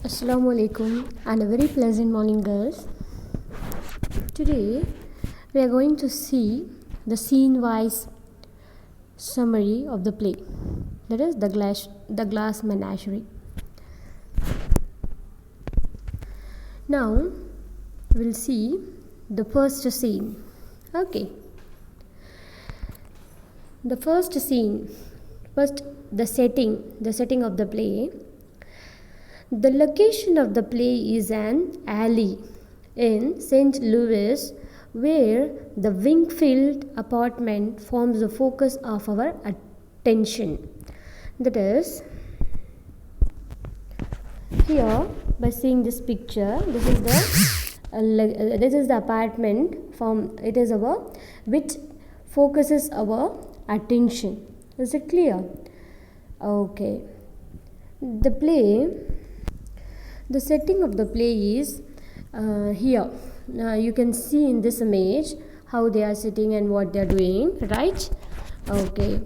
Assalamu alaikum and a very pleasant morning, girls. Today we are going to see the scene wise summary of the play, that is the Glass Menagerie. Now we'll see the first scene. Okay, the first scene, first the setting of the play. The location of the play is an alley in St. Louis where the Wingfield apartment forms the focus of our attention. That is, here by seeing this picture, this is the apartment it is our which focuses our attention. Is it clear? Okay. The setting of the play is here. You can see in this image how they are sitting and what they are doing, right? Okay.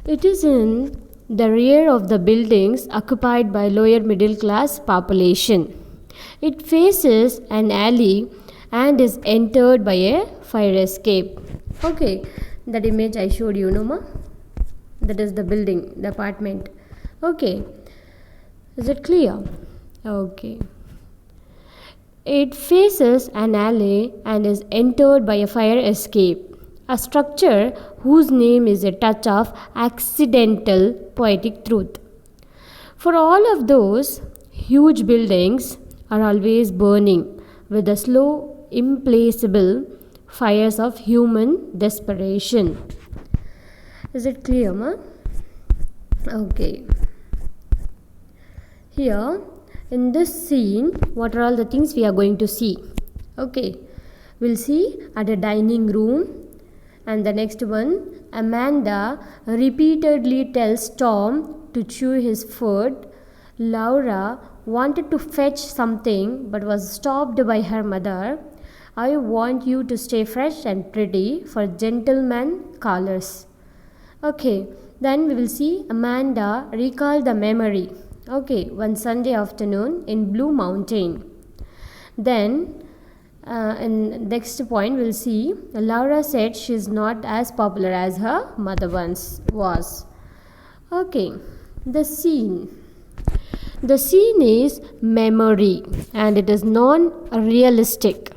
It is in the rear of the buildings occupied by lower middle class population. It faces an alley and is entered by a fire escape. Okay, that image I showed you, no ma? That is the building, the apartment. Okay. Is it clear? Okay. It faces an alley and is entered by a fire escape, a structure whose name is a touch of accidental poetic truth. For all of those huge buildings are always burning with the slow, implacable fires of human desperation. Is it clear, ma? Okay. Here in this scene, what are all the things we are going to see? Okay, we'll see at a dining room, and the next one, Amanda repeatedly tells Tom to chew his food. Laura wanted to fetch something but was stopped by her mother. I want you to stay fresh and pretty for gentlemen callers. Okay, then we will see Amanda recall the memory. Okay, one Sunday afternoon in Blue Mountain. Then, in next point, we'll see Laura said she is not as popular as her mother once was. Okay, the scene. The scene is memory and it is non-realistic.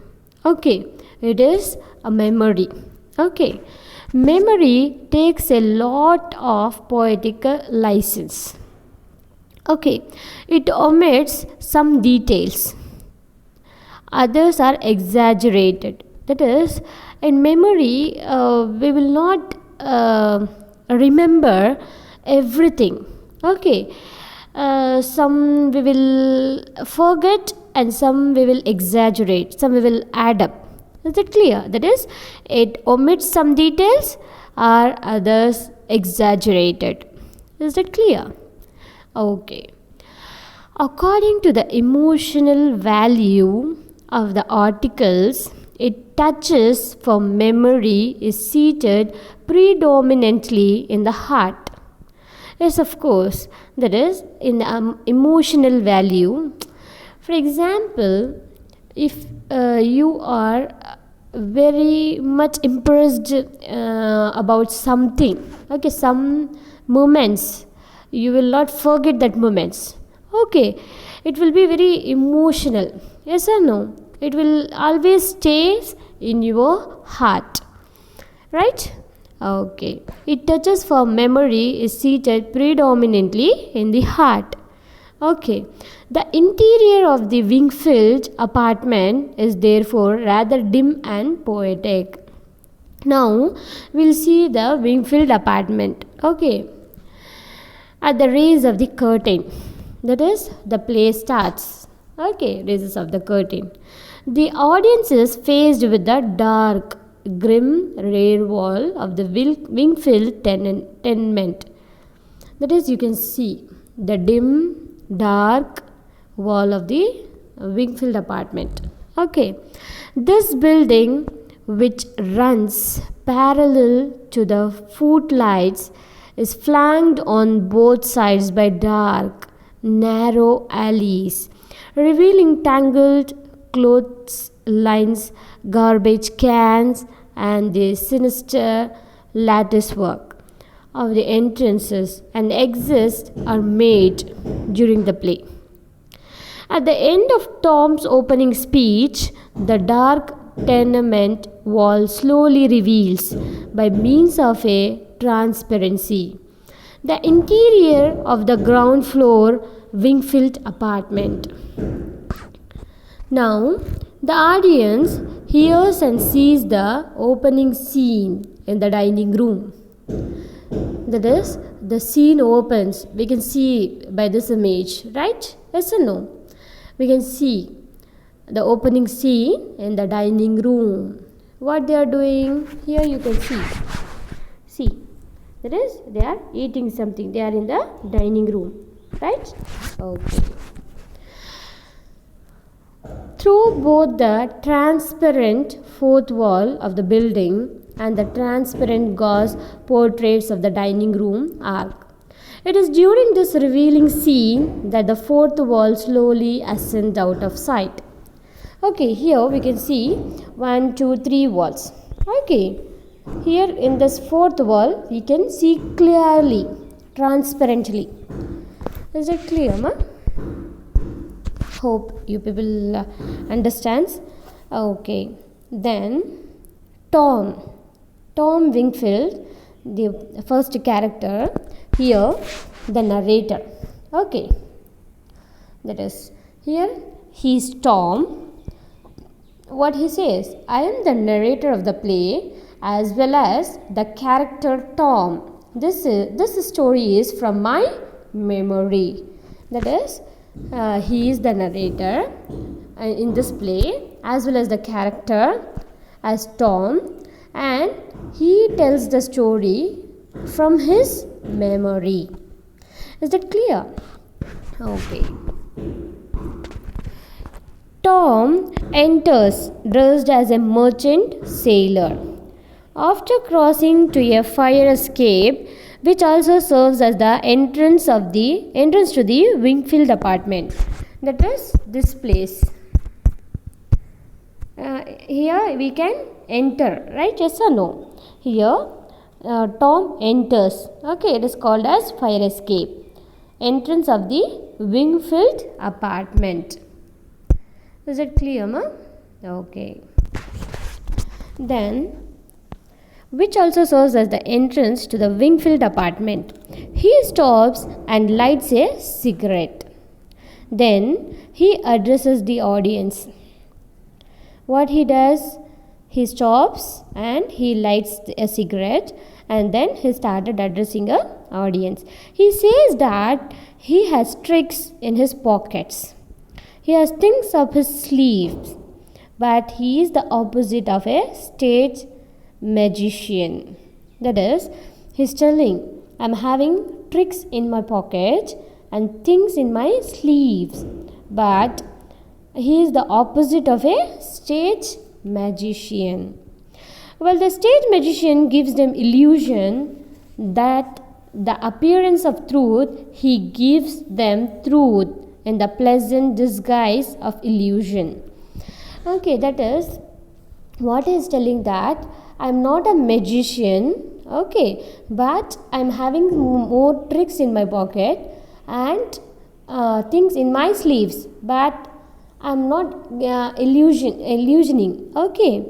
Okay, it is a memory. Okay, memory takes a lot of poetic license. Okay, it omits some details. Others are exaggerated. That is, in memory, we will not remember everything. Okay, some we will forget and some we will exaggerate, some we will add up. Is that clear? That is, it omits some details or others exaggerated. Is that clear? Okay. According to the emotional value of the articles, it touches for memory is seated predominantly in the heart. Yes, of course, that is in the emotional value. For example, if you are very much impressed about something, okay, some moments, you will not forget that moments. Okay, it will be very emotional. Yes or no? It will always stay in your heart, right? Okay, it touches for memory is seated predominantly in the heart. Okay, the interior of the Wingfield apartment is therefore rather dim and poetic. Now we'll see the Wingfield apartment. Okay, at the raise of the curtain, that is, the play starts. Okay, raises of the curtain. The audience is faced with the dark, grim rear wall of the Wingfield tenement. That is, you can see the dim, dark wall of the Wingfield apartment. Okay, this building, which runs parallel to the footlights, is flanked on both sides by dark, narrow alleys, revealing tangled clothes lines, garbage cans, and the sinister lattice work of the entrances and exits are made during the play. At the end of Tom's opening speech, the dark tenement wall slowly reveals, by means of a transparency, the interior of the ground floor Wingfield apartment. Now, the audience hears and sees the opening scene in the dining room. That is, the scene opens. We can see by this image, right? Yes or no? We can see the opening scene in the dining room. What they are doing? Here you can see. See, that is, they are eating something. They are in the dining room, right? Okay. Through both the transparent fourth wall of the building and the transparent gauze portraits of the dining room arc, it is during this revealing scene that the fourth wall slowly ascends out of sight. Okay, here we can see 1, 2, 3 walls. Okay, here in this fourth wall we can see clearly, transparently. Is it clear, ma? Hope you people understands. Okay, then Tom Wingfield, the first character here, the narrator. Okay, that is, here he is Tom. What he says: I am the narrator of the play as well as the character Tom. This story is from my memory. That is, he is the narrator in this play as well as the character as Tom, and he tells the story from his memory. Is that clear? Okay. Tom enters dressed as a merchant sailor. After crossing to a fire escape, which also serves as the entrance to the Wingfield apartment. That is this place. Here we can enter, right? Yes or no? Here Tom enters. Okay, it is called as fire escape. Entrance of the Wingfield apartment. Is it clear, ma? Okay. Then, which also serves as the entrance to the Wingfield apartment. He stops and lights a cigarette. Then he addresses the audience. What he does? He stops and he lights a cigarette, and then he started addressing a audience. He says that he has tricks in his pockets. He has things up his sleeves, but he is the opposite of a stage magician. That is, he's telling, I'm having tricks in my pocket and things in my sleeves, but he is the opposite of a stage magician. Well, the stage magician gives them illusion that the appearance of truth, he gives them truth in the pleasant disguise of illusion. Okay, that is what he is telling, that I am not a magician, okay, but I am having more tricks in my pocket and things in my sleeves, but I am not illusioning, okay,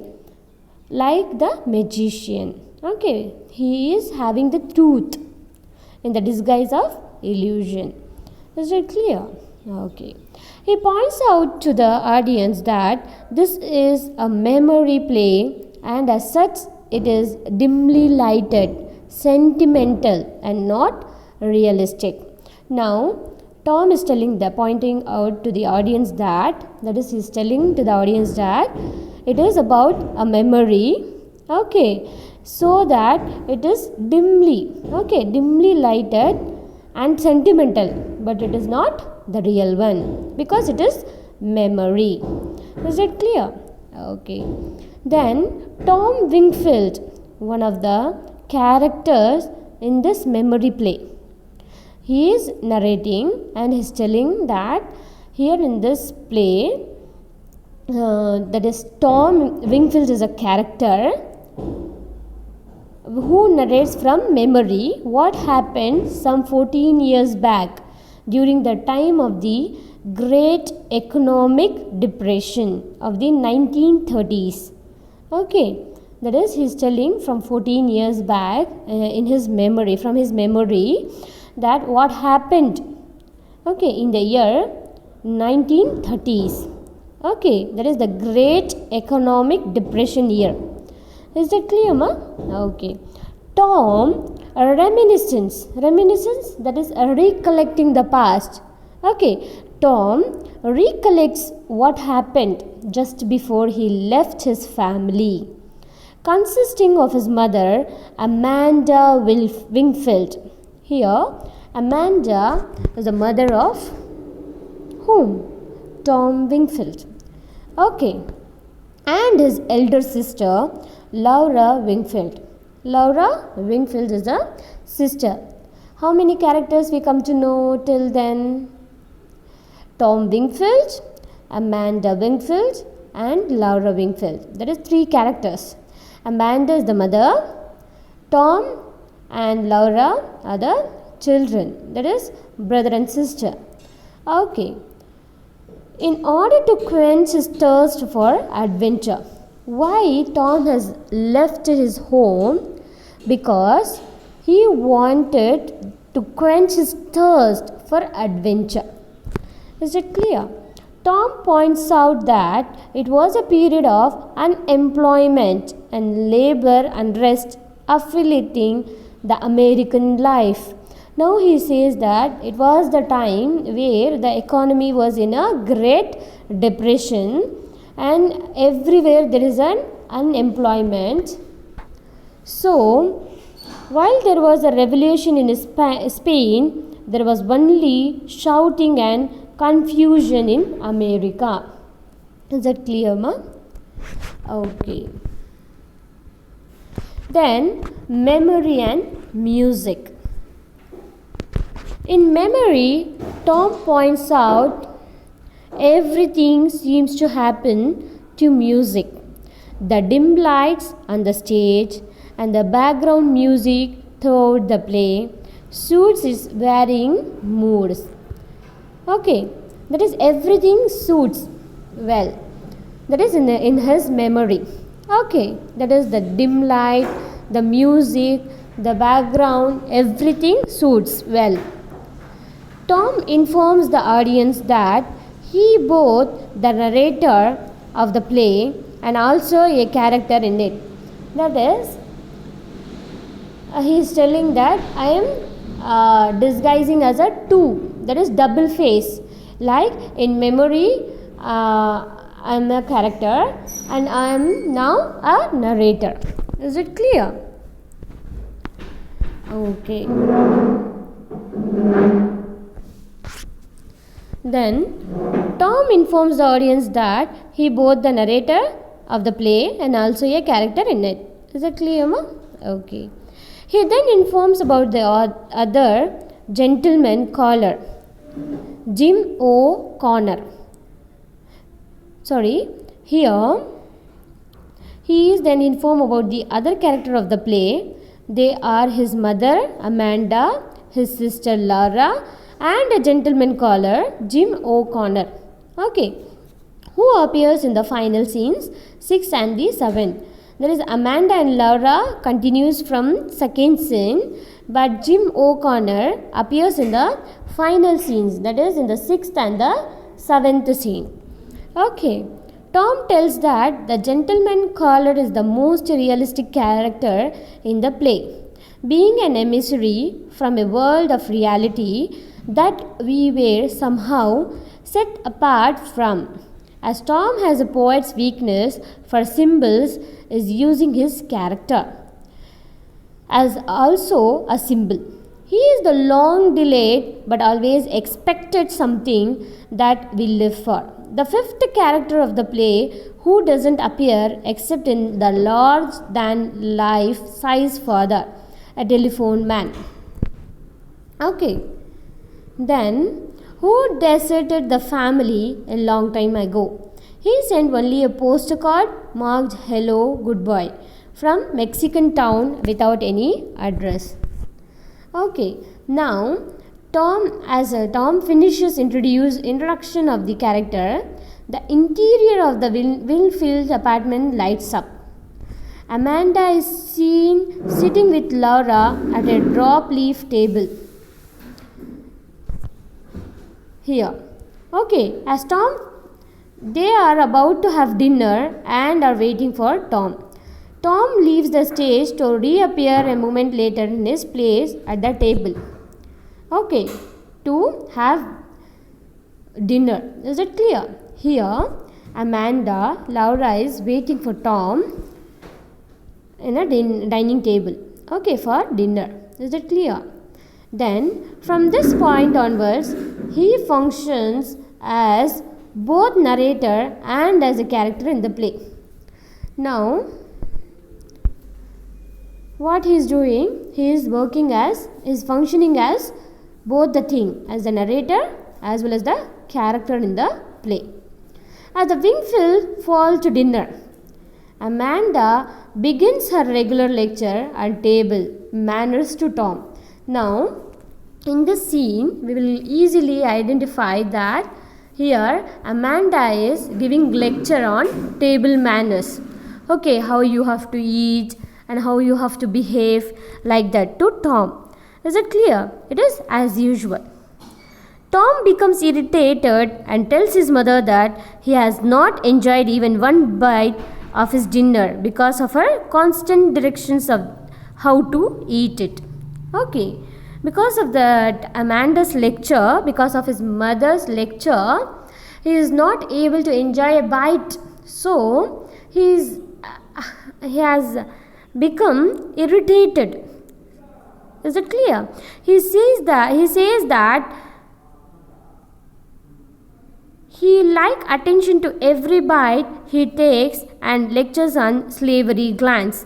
like the magician. Okay, he is having the truth in the disguise of illusion. Is it clear? Okay. He points out to the audience that this is a memory play, and as such it is dimly lighted, sentimental and not realistic. Now Tom is pointing out to the audience that he's telling to the audience that it is about a memory, okay, so that it is dimly lighted and sentimental, but it is not the real one because it is memory. Is it clear? Okay. Then Tom Wingfield, one of the characters in this memory play, he is narrating and he's telling that here in this play, that is Tom Wingfield is a character who narrates from memory what happened some 14 years back during the time of the Great Economic Depression of the 1930s. Okay, that is he is telling from 14 years back in his memory, from his memory, that what happened, okay, in the year 1930s. Okay, that is the Great Economic Depression year. Is that clear, ma? Okay. Tom reminiscence, that is recollecting the past. Okay, Tom recollects what happened just before he left his family, consisting of his mother Amanda Wingfield. Here Amanda is the mother of whom? Tom Wingfield. Okay, and his elder sister Laura Wingfield. Laura Wingfield is the sister. How many characters we come to know till then? Tom Wingfield, Amanda Wingfield, and Laura Wingfield. That is 3 characters. Amanda is the mother, Tom and Laura are the children. That is brother and sister. Okay. In order to quench his thirst for adventure, why Tom has left his home? Because he wanted to quench his thirst for adventure. Is it clear? Tom points out that it was a period of unemployment and labor unrest affiliating the American life. Now he says that it was the time where the economy was in a great depression and everywhere there is an unemployment. So while there was a revolution in Spain, there was only shouting and confusion in America. Is that clear, ma? Okay. Then memory and music. In memory, Tom points out everything seems to happen to music. The dim lights on the stage and the background music throughout the play suits its varying moods. Okay, that is everything suits well. That is in his memory. Okay, that is the dim light, the music, the background, everything suits well. Tom informs the audience that he both the narrator of the play and also a character in it. That is, he is telling that I am disguising as a two, that is double face. Like in memory, I am a character and I am now a narrator. Is it clear? Okay. Then Tom informs the audience that he both the narrator of the play and also a character in it. Is that clear, ma? Okay. He then informs about the other gentleman caller, Jim O'Connor. Here he is then informed about the other character of the play. They are his mother Amanda, his sister Laura, and a gentleman caller, Jim O'Connor. Okay, who appears in the final scenes 6 and the 7th. There is Amanda and Laura continues from second scene, but Jim O'Connor appears in the final scenes, that is in the 6th and the 7th scene. Okay, Tom tells that the gentleman caller is the most realistic character in the play, being an emissary from a world of reality that we were somehow set apart from. As Tom has a poet's weakness for symbols, is using his character as also a symbol. He is the long delayed but always expected something that we live for. The 5th character of the play, who doesn't appear except in the large than life size father, a telephone man. Okay, Then, who deserted the family a long time ago? He sent only a postcard marked "Hello, Goodbye" from Mexican town without any address. Okay, now Tom finishes introduction of the character, the interior of the Winfield apartment lights up. Amanda is seen sitting with Laura at a drop leaf table. Here. Okay, as they are about to have dinner and are waiting for Tom. Tom leaves the stage to reappear a moment later in his place at the table. Okay, to have dinner. Is it clear? Here, Laura is waiting for Tom in a dining table. Okay, for dinner. Is it clear? Then, from this point onwards, he functions as both narrator and as a character in the play. Now, what he is doing? He is functioning as both the thing, as the narrator as well as the character in the play. As the Wingfield fall to dinner, Amanda begins her regular lecture on table manners to Tom. Now, in this scene, we will easily identify that here Amanda is giving lecture on table manners. Okay, how you have to eat and how you have to behave, like that, to Tom. Is it clear? It is as usual. Tom becomes irritated and tells his mother that he has not enjoyed even one bite of his dinner because of her constant directions of how to eat it. Okay, because of that Amanda's lecture, because of his mother's lecture, he is not able to enjoy a bite. So he has become irritated. Is it clear? He says that he like attention to every bite he takes and lectures on slavery glance.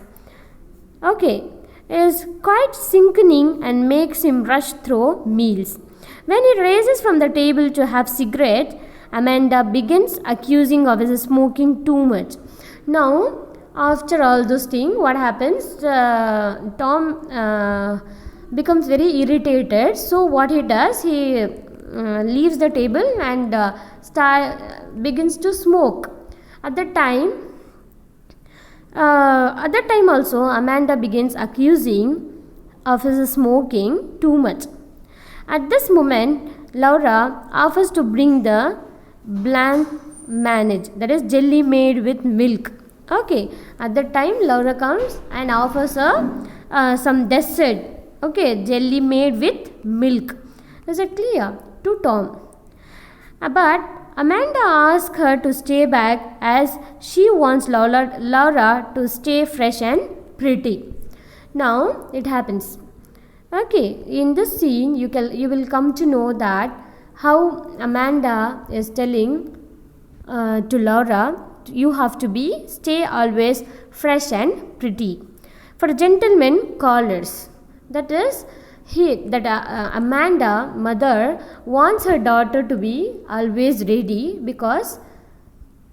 Okay, is quite sickening and makes him rush through meals. When he rises from the table to have cigarette, Amanda begins accusing of his smoking too much. Now, after all those things, what happens? Tom becomes very irritated. So what he does, he leaves the table and begins to smoke. At that time also, Amanda begins accusing of his smoking too much. At this moment, Laura offers to bring the blanc mange, that is jelly made with milk. Okay, at that time Laura comes and offers her some dessert. Okay, jelly made with milk. Is it clear? To Tom. But Amanda asks her to stay back as she wants Laura to stay fresh and pretty. Now it happens. Okay, in this scene you will come to know that how Amanda is telling to Laura, you have to stay always fresh and pretty. For gentlemen callers, that is Amanda mother wants her daughter to be always ready because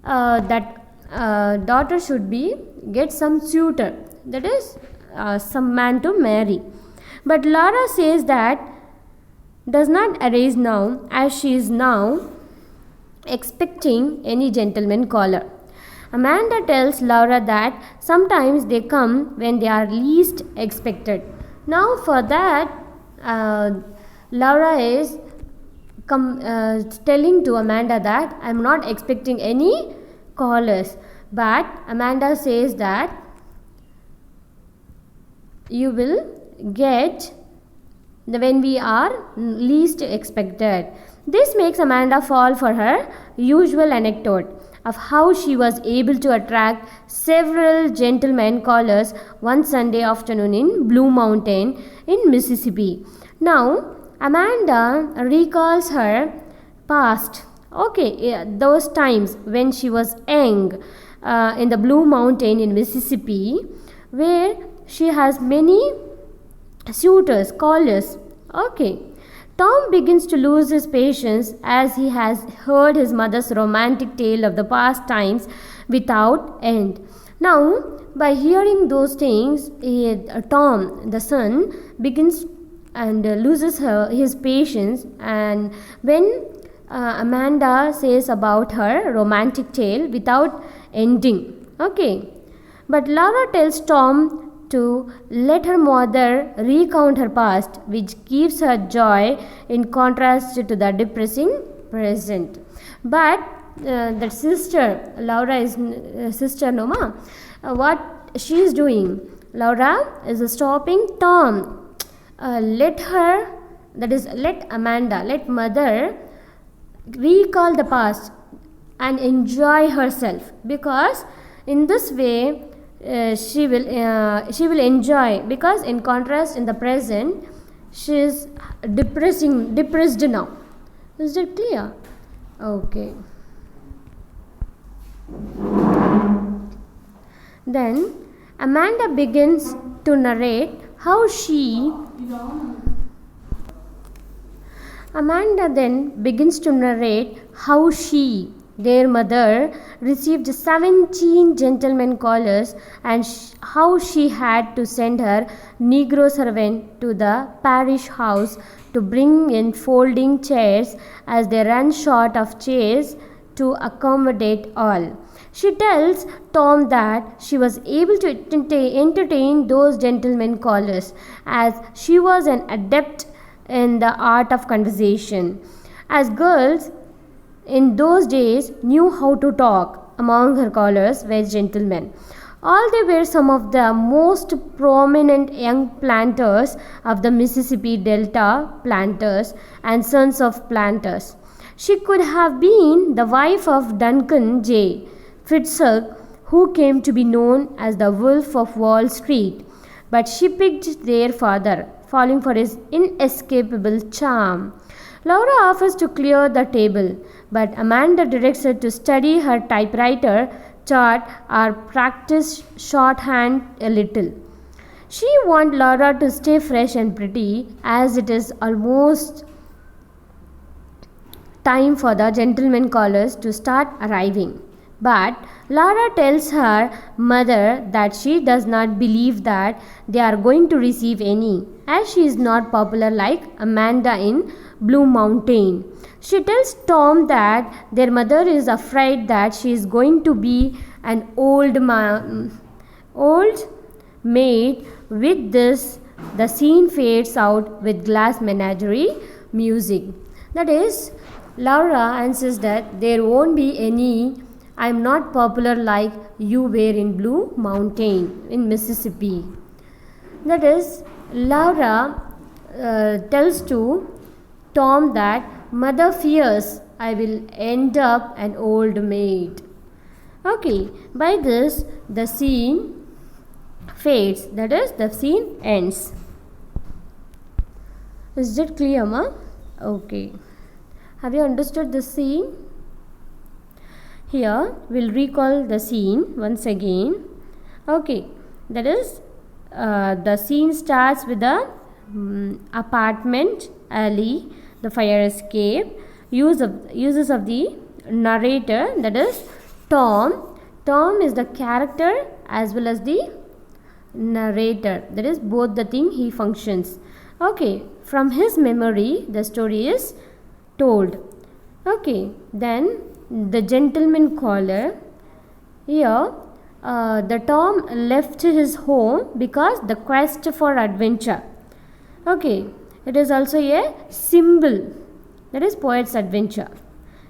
daughter should get some suitor, that is some man to marry. But Laura says that does not arise now, as she is now expecting any gentleman caller. Amanda tells Laura that sometimes they come when they are least expected. Now for that, Laura is telling to Amanda that I am not expecting any callers. But Amanda says that you will get when we are least expected. This makes Amanda fall for her usual anecdote of how she was able to attract several gentlemen callers one Sunday afternoon in Blue Mountain in Mississippi. Now, Amanda recalls her past. Okay, those times when she was young in the Blue Mountain in Mississippi, where she has many suitors, callers. Okay, Tom begins to lose his patience as he has heard his mother's romantic tale of the past times without end. Now, by hearing those things, Tom, the son, begins and loses his patience. And when Amanda says about her romantic tale without ending, okay. But Laura tells Tom to let her mother recount her past, which gives her joy in contrast to the depressing present. But that sister, Laura is sister Noma, what she is doing? Laura is stopping Tom. Let her, that is, let Amanda, let mother recall the past and enjoy herself, because in this way she will enjoy, because in contrast in the present she is depressed now. Is that clear? Okay. Then Amanda begins to narrate how she, their mother, received 17 gentlemen callers, and how she had to send her negro servant to the parish house to bring in folding chairs as they ran short of chairs to accommodate all. She tells Tom that she was able to entertain those gentlemen callers, as she was an adept in the art of conversation, as girls in those days knew how to talk. Among her callers were gentlemen. All they were some of the most prominent young planters of the Mississippi Delta, planters and sons of planters. She could have been the wife of Duncan J. Fitzhugh, who came to be known as the Wolf of Wall Street, but she picked their father, falling for his inescapable charm. Laura offers to clear the table, but Amanda directs her to study her typewriter chart or practice shorthand a little. She wants Laura to stay fresh and pretty, as it is almost time for the gentlemen callers to start arriving. But Laura tells her mother that she does not believe that they are going to receive any, as she is not popular like Amanda in Blue Mountain. She tells Tom that their mother is afraid that she is going to be an old maid. With this, the scene fades out with glass menagerie music. That is, Laura answers that there won't be any. I am not popular like you were in Blue Mountain in Mississippi. That is, Laura tells to Tom that mother fears I will end up an old maid. Okay, by this the scene fades, that is, the scene ends. Is it clear, ma? Okay. Have you understood the scene? Here we'll recall the scene once again. Okay, that is, the scene starts with the apartment, alley, the fire escape, uses of the narrator, that is Tom. Tom is the character as well as the narrator, that is both the thing he functions. Okay, from his memory the story is told. Okay, then the gentleman caller. Here the Tom left his home because the quest for adventure. Okay, it is also a symbol, that is poet's adventure.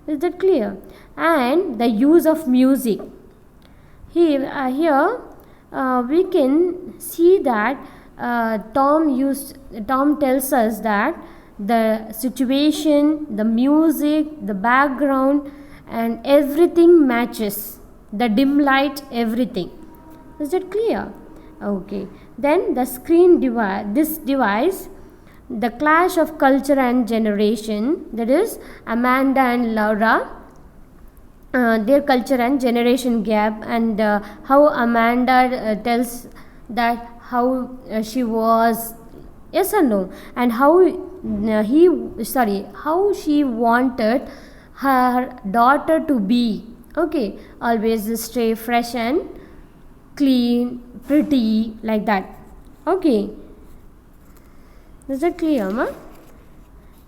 Is that clear? And the use of music. Here we can see that Tom tells us that the situation, the music, the background and everything matches, the dim light, everything. Is that clear? Okay, then the screen device, the clash of culture and generation, that is Amanda and Laura, their culture and generation gap, and how Amanda tells that how she was, yes or no, and how how she wanted her daughter to be. Okay, always stay fresh and clean, pretty, like that. Okay, is that clear, ma?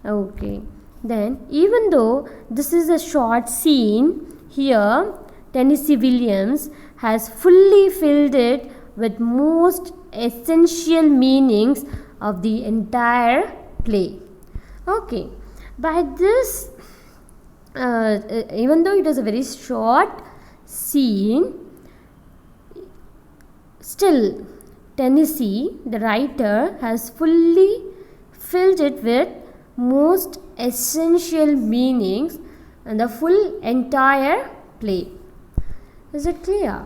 Okay, then even though this is a short scene, here Tennessee Williams has fully filled it with most essential meanings of the entire play. Okay, by this, even though it is a very short scene, still Tennessee, the writer, has fully filled it with most essential meanings and the full entire play. Is it clear?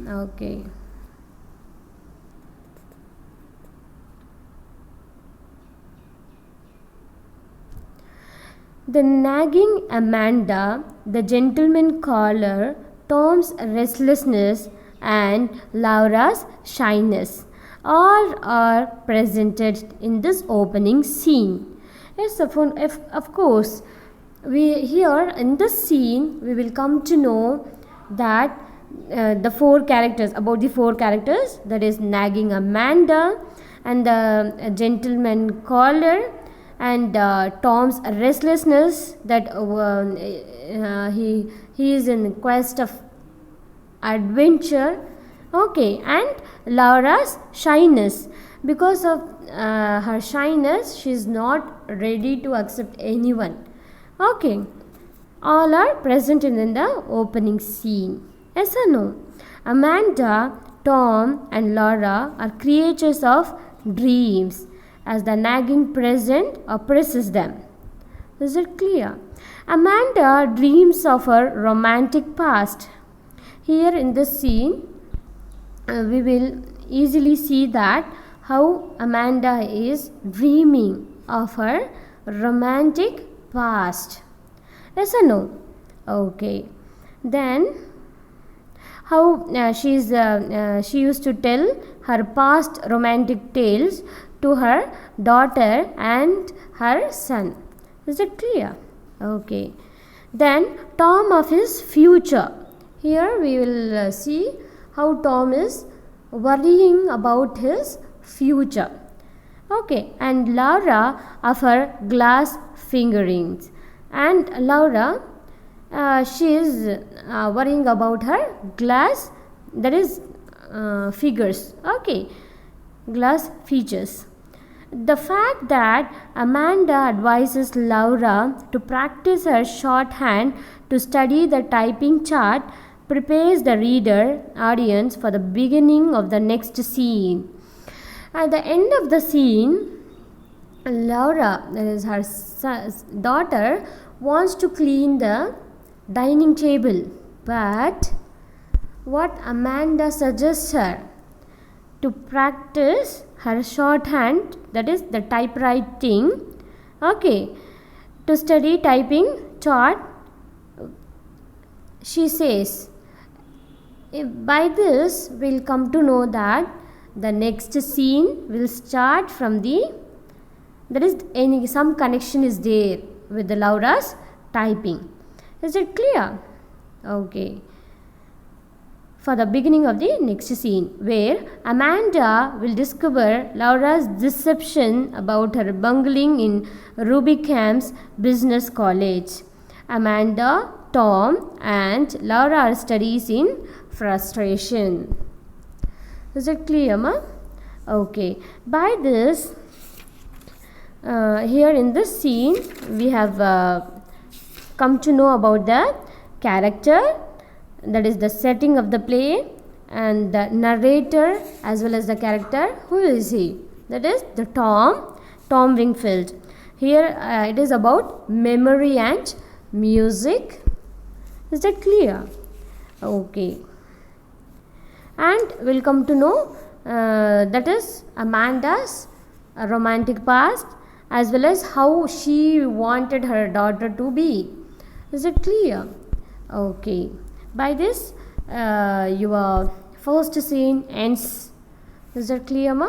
Okay. The nagging Amanda, the gentleman caller, Tom's restlessness, and Laura's shyness all are presented in this opening scene. Yes, of course, we here in this scene we will come to know that the four characters, that is nagging Amanda and the gentleman caller and Tom's restlessness, that he is in quest of adventure. Okay, and Laura's shyness, because of her shyness she is not ready to accept anyone. Okay, all are present in the opening scene. Yes or no? Amanda, Tom and Laura are creatures of dreams, as the nagging present oppresses them. Is it clear? Amanda dreams of her romantic past. Here in this scene, we will easily see that how Amanda is dreaming of her romantic past. Yes or no? Okay. Then how she used to tell her past romantic tales to her daughter and her son. Is it clear? Okay. Then Tom of his future. Here we will see how Tom is worrying about his future. Okay, and Laura of her glass fingerings. And Laura, she is worrying about her glass, that is figures. Okay, glass features. The fact that Amanda advises Laura to practice her shorthand to study the typing chart prepares the audience for the beginning of the next scene. At the end of the scene, Laura, that is her daughter, wants to clean the dining table, but what Amanda suggests her? To practice her shorthand, that is the typewriting. Okay, to study typing chart, she says. By this we'll come to know that the next scene will start from some connection is there with the Laura's typing. Is it clear? Okay. For the beginning of the next scene, where Amanda will discover Laura's deception about her bungling in Rubicam's business college. Amanda, Tom and Laura are studies in frustration. Is it clear, ma? Okay. By this, here in this scene, we have come to know about the character, that is the setting of the play, and the narrator as well as the character. Who is he? That is the Tom Wingfield. Here it is about memory and music. Is that clear? Okay. And we'll come to know that is Amanda's romantic past as well as how she wanted her daughter to be. Is it clear? Okay. By this, your first scene ends. Is that clear, ma?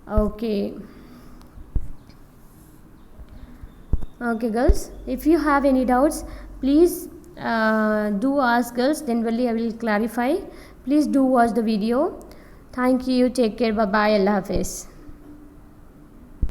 Okay. Okay girls, if you have any doubts, please do ask girls, then only I will clarify. Please do watch the video. Thank you, take care, bye bye, Allah Hafiz.